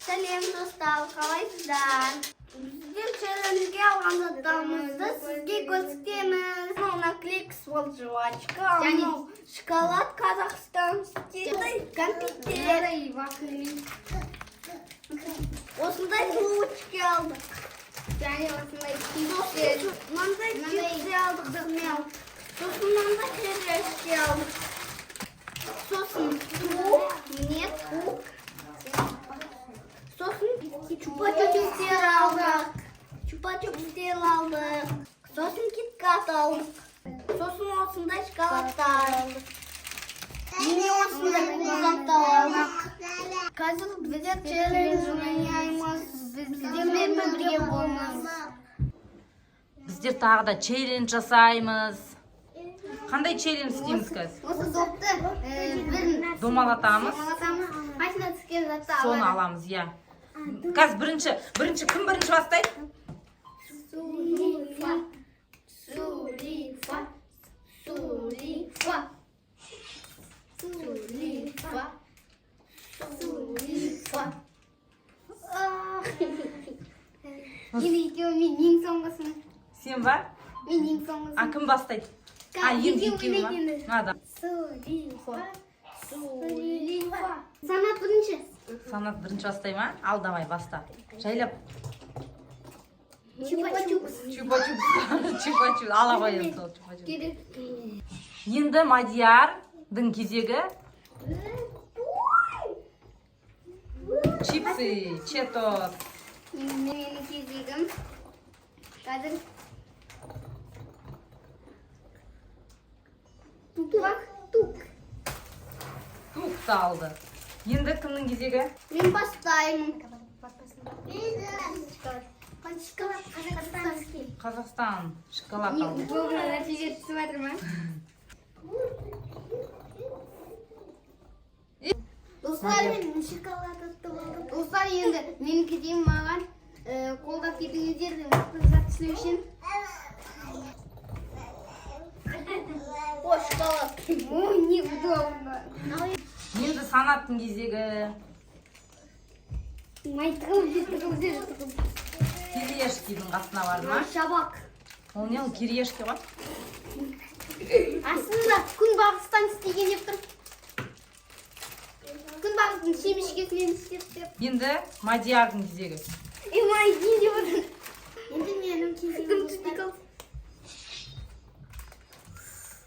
Сәлем достар, қалайсыздар? Біздер челленджге алған заттарымызды сізге көрсетеміз. Мынау наклейка свол жвачка, мынау шоколад Казахстан стилі, компьютер. Осындай булочки алдық. Және осындай Мынандай чипсы алдық, дырмел. Сосын мынандай кирешки алдық. Сосын тук, не тук. Сосын чупа-чупстер алдық. Чупа-чупстер алдық. Сосын киткат алдық. Сосын осындай шоколадтар алдық. Міне осындай кулзаттар алдық. Қазір біздер челлендж ойнаймыз. Біздермен бірге болыңыз. Біздер тағы да челлендж жасаймыз. Қандай челлендж істейміз қазір? Осы допты Домалатамыз. Қайсына түскен затты Соны аламыз, иә. Қазір бірінші кім бірінші бастайды? Сулифа, Сулифа, Сулифа, Сулифа, Сулифа. Мен ең соңғысын. Сен ба? Мен ең соңғысын. А, кім бастайды? Екеуі ма? Сулифа, Сулифа. Санат бірінші. Санат бірінші бастай ма? Ал, давай, баста. Жайлап. Чупа-чупс. Чупа-чупс. Ала қояйын сол чупа-чупс. Керек. Енді Мадиярдың кезегі. Чипсы, четос. Менің кезегім. Қазір тук. Тук салды. Енді кімнің кезегі? Мен бастаймын. Шоколад қазақстанский. Қазақстан. Шоколад алды. Добрый нәрселер түсіп жатыр ма? Достар, мен шоколад ұтып алдым. Достар, енді менің кезегім маған қолдап кетіңіздер зат түсіру үшін. О, шоколад. Ой, неудобно. Енді Санаттың кезегі. Кириешкидің қасына барды ма? Шабақ. Ол не, ол кириешки ғой? Астында күнбағыстан істеген деп тұр. Күнбағыстың шемішкесінен істеп. Енді Мадиярдың кезегі. Майди деп отыр. Енді менің кезегім достар.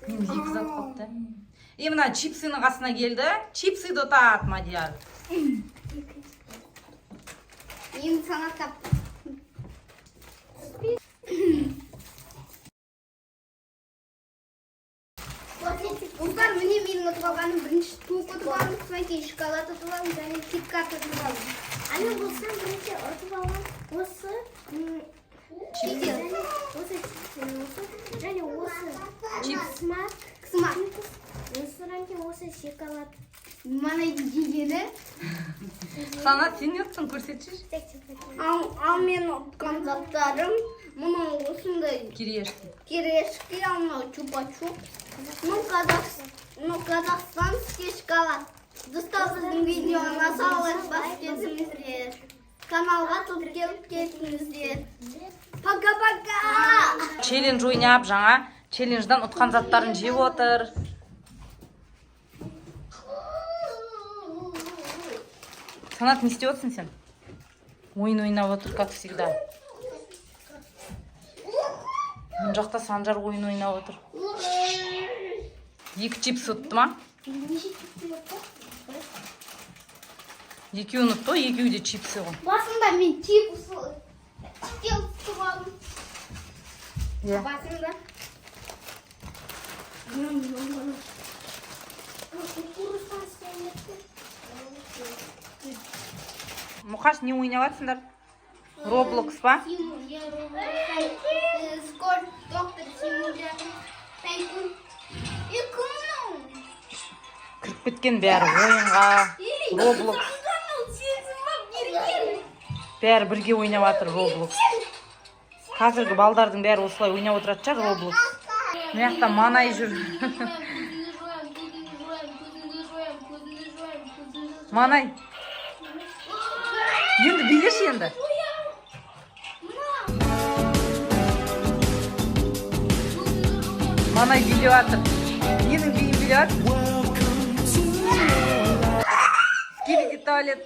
Мен екі зат қалыпты. Мына чипсының қасына келді. Чипсыды ұтады Мадияр. Енді санаттап. Достар, міне менің ұтып алғаным бірінші тук ұтып алдым, содан кейін шоколад ұтып алдым, және киткат ұтып алдым. Ана болсам бірінші ұтып алған осы чипсы, және осы смак, содан кейін осы шоколад. Мана дегені. Санат, сен не ұттың, көрсетші? Ал мен ұтқан заттарым, мұның осындай кирешки, мынау чупа-чупс. Казахстанский шоколад. Достар, біздің видеоға салып бас кетіңіздер. Каналға топ келіп кетіңіздер. Пока-пока! Челлендж ойнап, жаңа челлендждан ұтқан заттарын жеп отыр. Санат, не істеп отырсың сен? Ойын ойнап отыр, как всегда. Мен жақта Санжар ойын ойнап отыр. Екі чипс ұтты ма? Екеуін ұтты, екеуі де чипсы ғой. Басында мен чипс ұтып алдым. Басында. Мұқаш, не ойнап жатсыңдар? Roblox па? Скоро доктор симулятор. Кіріп кеткен бәрі ойынға, Roblox. Бәрі бірге ойнап жатыр Roblox. Қазіргі балдардың бәрі осылай ойнап отырады шығар Roblox. Мына жақта Манай жүр. Манай. Енді билеші енді. Манай билеп жатыр. Ненің биін билеп жатыр? Скибиди туалет.